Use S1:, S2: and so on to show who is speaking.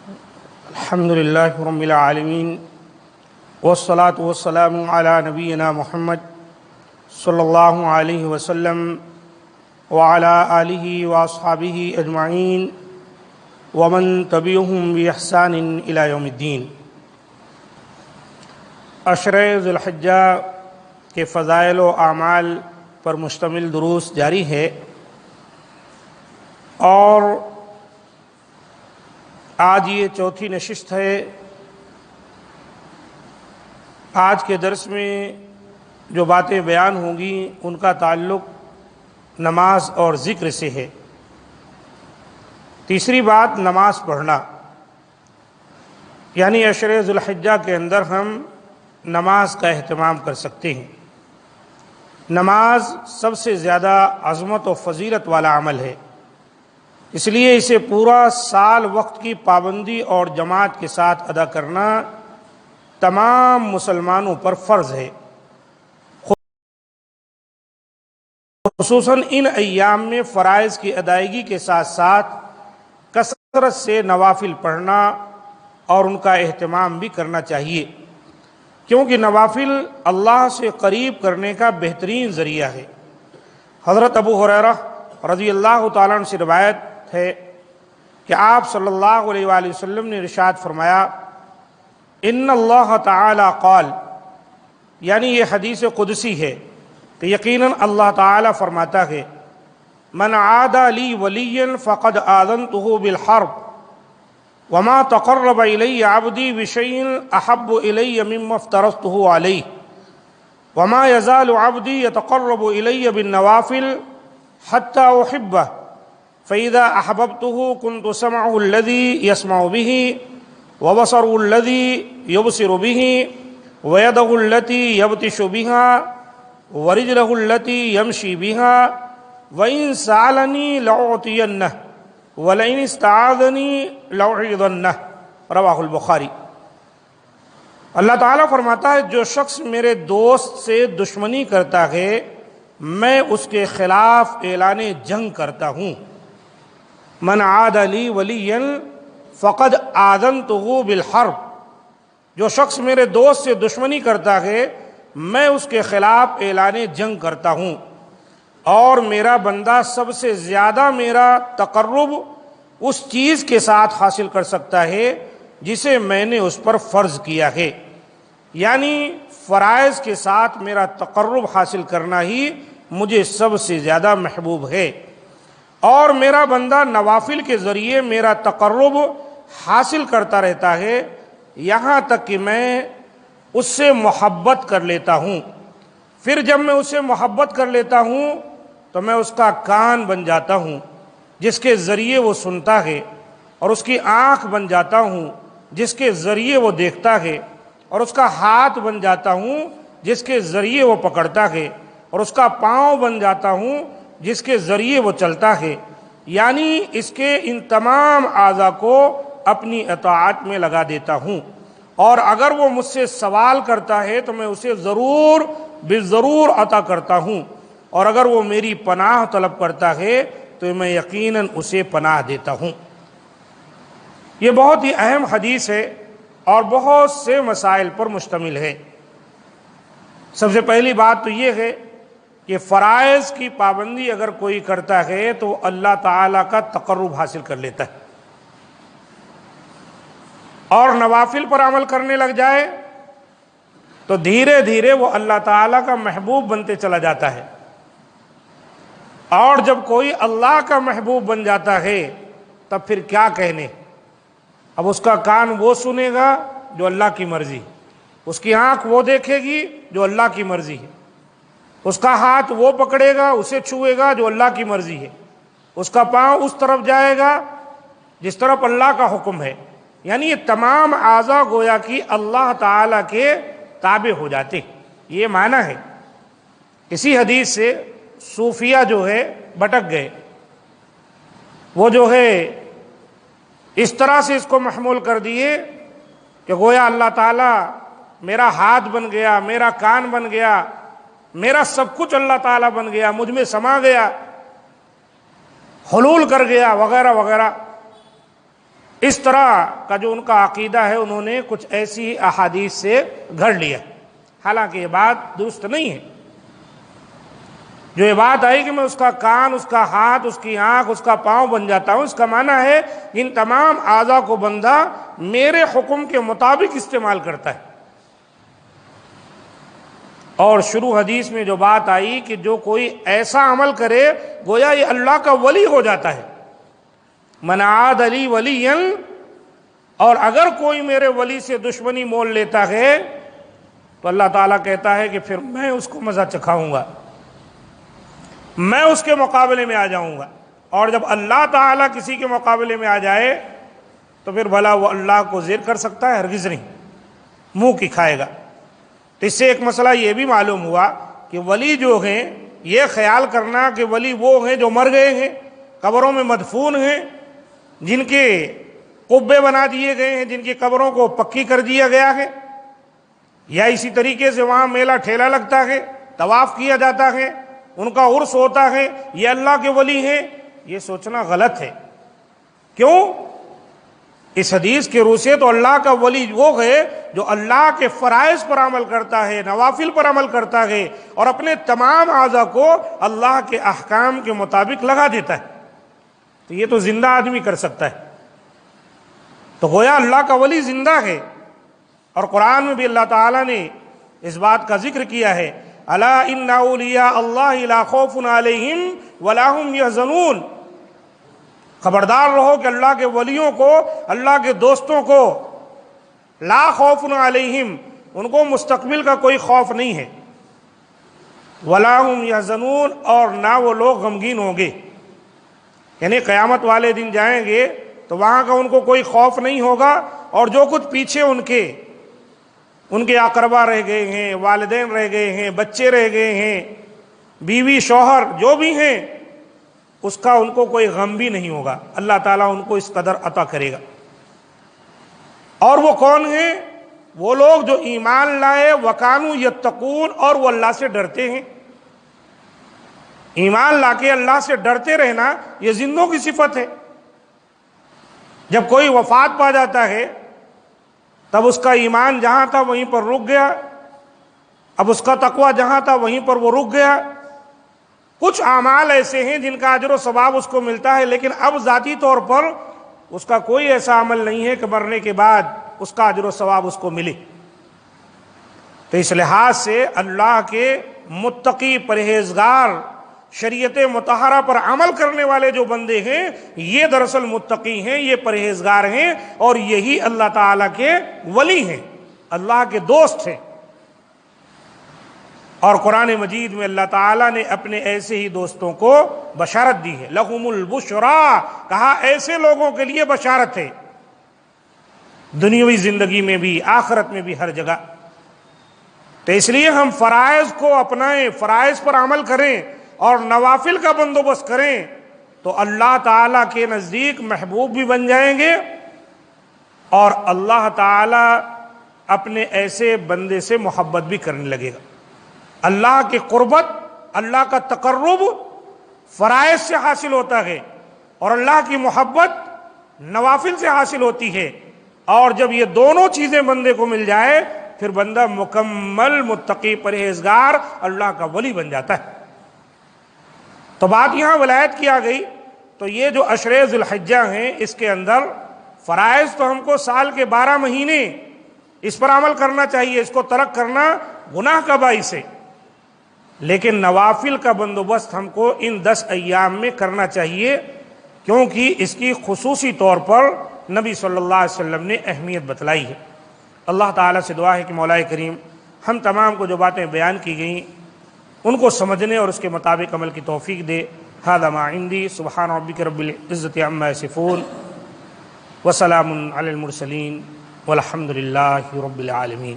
S1: الحمد لله رب العالمين والصلاة والسلام على نبينا محمد صلی اللہ علیہ وسلم وعلى آلہ واصحابہ اجمعین ومن تبعہم بإحسان إلی یوم الدین۔ عشرہ ذی الحجہ کے فضائل و اعمال پر مشتمل دروس جاری ہے، اور آج یہ چوتھی نشست ہے۔ آج کے درس میں جو باتیں بیان ہوں گی ان کا تعلق نماز اور ذکر سے ہے۔ تیسری بات نماز پڑھنا، یعنی عشرہ ذی الحجہ کے اندر ہم نماز کا اہتمام کر سکتے ہیں۔ نماز سب سے زیادہ عظمت و فضیلت والا عمل ہے، اس لیے اسے پورا سال وقت کی پابندی اور جماعت کے ساتھ ادا کرنا تمام مسلمانوں پر فرض ہے۔ خصوصاً ان ایام میں فرائض کی ادائیگی کے ساتھ ساتھ کثرت سے نوافل پڑھنا اور ان کا اہتمام بھی کرنا چاہیے، کیونکہ نوافل اللہ سے قریب کرنے کا بہترین ذریعہ ہے۔ حضرت ابو ہریرہ رضی اللہ تعالیٰ عنہ سے روایت ہے کہ آپ صلی اللہ علیہ وآلہ وسلم نے ارشاد فرمایا، ان اللہ تعالی قال، یعنی یہ حدیث قدسی ہے کہ یقیناً اللہ تعالی فرماتا ہے، من عادى لی ولیا فقد آذنته بالحرب وما تقرب الی عبدی بشیء احب الی مما افترضته علیہ وما یزال عبدی یتقرب الی بالنوافل حتی احبہ فإذا أحببته كنت سمعه الذي يسمع به وبصره الذي يبصر به ويده التي يبطش بها ورجله التي يمشي بها وإن سألني لأعطينه ولئن استعاذني لأعيذنه، رواہ البخاری۔ اللہ تعالیٰ فرماتا ہے، جو شخص میرے دوست سے دشمنی کرتا ہے میں اس کے خلاف اعلان جنگ کرتا ہوں۔ من عاد لی ولیا فقد آذنته بالحرب، جو شخص میرے دوست سے دشمنی کرتا ہے میں اس کے خلاف اعلان جنگ کرتا ہوں، اور میرا بندہ سب سے زیادہ میرا تقرب اس چیز کے ساتھ حاصل کر سکتا ہے جسے میں نے اس پر فرض کیا ہے، یعنی فرائض کے ساتھ میرا تقرب حاصل کرنا ہی مجھے سب سے زیادہ محبوب ہے، اور میرا بندہ نوافل کے ذریعے میرا تقرب حاصل کرتا رہتا ہے یہاں تک کہ میں اس سے محبت کر لیتا ہوں۔ پھر جب میں اس سے محبت کر لیتا ہوں تو میں اس کا کان بن جاتا ہوں جس کے ذریعے وہ سنتا ہے، اور اس کی آنکھ بن جاتا ہوں جس کے ذریعے وہ دیکھتا ہے، اور اس کا ہاتھ بن جاتا ہوں جس کے ذریعے وہ پکڑتا ہے، اور اس کا پاؤں بن جاتا ہوں جس کے ذریعے وہ چلتا ہے، یعنی اس کے ان تمام اعضاء کو اپنی اطاعت میں لگا دیتا ہوں، اور اگر وہ مجھ سے سوال کرتا ہے تو میں اسے ضرور بالضرور عطا کرتا ہوں، اور اگر وہ میری پناہ طلب کرتا ہے تو میں یقیناً اسے پناہ دیتا ہوں۔ یہ بہت ہی اہم حدیث ہے اور بہت سے مسائل پر مشتمل ہے۔ سب سے پہلی بات تو یہ ہے کہ فرائض کی پابندی اگر کوئی کرتا ہے تو اللہ تعالیٰ کا تقرب حاصل کر لیتا ہے، اور نوافل پر عمل کرنے لگ جائے تو دھیرے دھیرے وہ اللہ تعالیٰ کا محبوب بنتے چلا جاتا ہے، اور جب کوئی اللہ کا محبوب بن جاتا ہے تب پھر کیا کہنے۔ اب اس کا کان وہ سنے گا جو اللہ کی مرضی، اس کی آنکھ وہ دیکھے گی جو اللہ کی مرضی ہے، اس کا ہاتھ وہ پکڑے گا اسے چھوئے گا جو اللہ کی مرضی ہے، اس کا پاؤں اس طرف جائے گا جس طرف اللہ کا حکم ہے، یعنی یہ تمام اعضاء گویا کہ اللہ تعالیٰ کے تابع ہو جاتے، یہ معنی ہے۔ اسی حدیث سے صوفیہ جو ہے بھٹک گئے، وہ جو ہے اس طرح سے اس کو محمول کر دیے کہ گویا اللہ تعالیٰ میرا ہاتھ بن گیا، میرا کان بن گیا، میرا سب کچھ اللہ تعالیٰ بن گیا، مجھ میں سما گیا، حلول کر گیا وغیرہ وغیرہ۔ اس طرح کا جو ان کا عقیدہ ہے انہوں نے کچھ ایسی احادیث سے گھڑ لیا، حالانکہ یہ بات درست نہیں ہے۔ جو یہ بات آئی کہ میں اس کا کان، اس کا ہاتھ، اس کی آنکھ، اس کا پاؤں بن جاتا ہوں، اس کا معنی ہے ان تمام اعضاء کو بندہ میرے حکم کے مطابق استعمال کرتا ہے۔ اور شروع حدیث میں جو بات آئی کہ جو کوئی ایسا عمل کرے گویا یہ اللہ کا ولی ہو جاتا ہے، من عاد لی ولیا، اور اگر کوئی میرے ولی سے دشمنی مول لیتا ہے تو اللہ تعالیٰ کہتا ہے کہ پھر میں اس کو مزہ چکھاؤں گا، میں اس کے مقابلے میں آ جاؤں گا۔ اور جب اللہ تعالیٰ کسی کے مقابلے میں آ جائے تو پھر بھلا وہ اللہ کو زیر کر سکتا ہے؟ ہرگز نہیں، منہ کی کھائے گا۔ تو اس سے ایک مسئلہ یہ بھی معلوم ہوا کہ ولی جو ہیں، یہ خیال کرنا کہ ولی وہ ہیں جو مر گئے ہیں، قبروں میں مدفون ہیں، جن کے قبے بنا دیے گئے ہیں، جن کی قبروں کو پکی کر دیا گیا ہے، یا اسی طریقے سے وہاں میلہ ٹھیلا لگتا ہے، طواف کیا جاتا ہے، ان کا عرس ہوتا ہے، یہ اللہ کے ولی ہیں، یہ سوچنا غلط ہے۔ کیوں؟ اس حدیث کے روح سے تو اللہ کا ولی وہ ہے جو اللہ کے فرائض پر عمل کرتا ہے، نوافل پر عمل کرتا ہے، اور اپنے تمام اعضاء کو اللہ کے احکام کے مطابق لگا دیتا ہے۔ تو یہ تو زندہ آدمی کر سکتا ہے، تو گویا اللہ کا ولی زندہ ہے۔ اور قرآن میں بھی اللہ تعالیٰ نے اس بات کا ذکر کیا ہے، الا ان اولیاء اللہ لا خوف علیہم ولا هم یحزنون، خبردار رہو کہ اللہ کے ولیوں کو، اللہ کے دوستوں کو، لا خوف علیہم، ان کو مستقبل کا کوئی خوف نہیں ہے، ولا هم یحزنون، اور نہ وہ لوگ غمگین ہوں گے۔ یعنی قیامت والے دن جائیں گے تو وہاں کا ان کو کوئی خوف نہیں ہوگا، اور جو کچھ پیچھے ان کے اقربا رہ گئے ہیں، والدین رہ گئے ہیں، بچے رہ گئے ہیں، بیوی شوہر جو بھی ہیں، اس کا ان کو کوئی غم بھی نہیں ہوگا۔ اللہ تعالیٰ ان کو اس قدر عطا کرے گا۔ اور وہ کون ہیں؟ وہ لوگ جو ایمان لائے، وَكَانُوا يَتَّقُونَ، اور وہ اللہ سے ڈرتے ہیں۔ ایمان لا کے اللہ سے ڈرتے رہنا یہ زندوں کی صفت ہے۔ جب کوئی وفات پا جاتا ہے تب اس کا ایمان جہاں تھا وہیں پر رک گیا، اب اس کا تقوی جہاں تھا وہیں پر وہ رک گیا۔ کچھ اعمال ایسے ہیں جن کا اجر و ثواب اس کو ملتا ہے، لیکن اب ذاتی طور پر اس کا کوئی ایسا عمل نہیں ہے کہ مرنے کے بعد اس کا اجر و ثواب اس کو ملے۔ تو اس لحاظ سے اللہ کے متقی، پرہیزگار، شریعت مطہرہ پر عمل کرنے والے جو بندے ہیں، یہ دراصل متقی ہیں، یہ پرہیزگار ہیں، اور یہی اللہ تعالیٰ کے ولی ہیں، اللہ کے دوست ہیں۔ اور قرآن مجید میں اللہ تعالیٰ نے اپنے ایسے ہی دوستوں کو بشارت دی ہے، لہم البشریٰ، کہا ایسے لوگوں کے لیے بشارت ہے، دنیاوی زندگی میں بھی، آخرت میں بھی، ہر جگہ۔ تو اس لیے ہم فرائض کو اپنائیں، فرائض پر عمل کریں اور نوافل کا بندوبست کریں، تو اللہ تعالیٰ کے نزدیک محبوب بھی بن جائیں گے، اور اللہ تعالیٰ اپنے ایسے بندے سے محبت بھی کرنے لگے گا۔ اللہ کی قربت، اللہ کا تقرب فرائض سے حاصل ہوتا ہے، اور اللہ کی محبت نوافل سے حاصل ہوتی ہے۔ اور جب یہ دونوں چیزیں بندے کو مل جائے پھر بندہ مکمل متقی، پرہیزگار، اللہ کا ولی بن جاتا ہے۔ تو بات یہاں ولایت کی آ گئی، تو یہ جو عشرے ذی الحجہ ہیں اس کے اندر فرائض تو ہم کو سال کے 12 مہینے اس پر عمل کرنا چاہیے، اس کو ترک کرنا گناہ کا باعث ہے، لیکن نوافل کا بندوبست ہم کو ان 10 ایام میں کرنا چاہیے، کیونکہ اس کی خصوصی طور پر نبی صلی اللہ علیہ وسلم نے اہمیت بتلائی ہے۔ اللہ تعالیٰ سے دعا ہے کہ مولا کریم ہم تمام کو جو باتیں بیان کی گئیں ان کو سمجھنے اور اس کے مطابق عمل کی توفیق دے۔ ھذا ما عندی، سبحان ربک رب العزۃ عما یصفون، وسلام علی المرسلین، والحمد للہ رب العالمین۔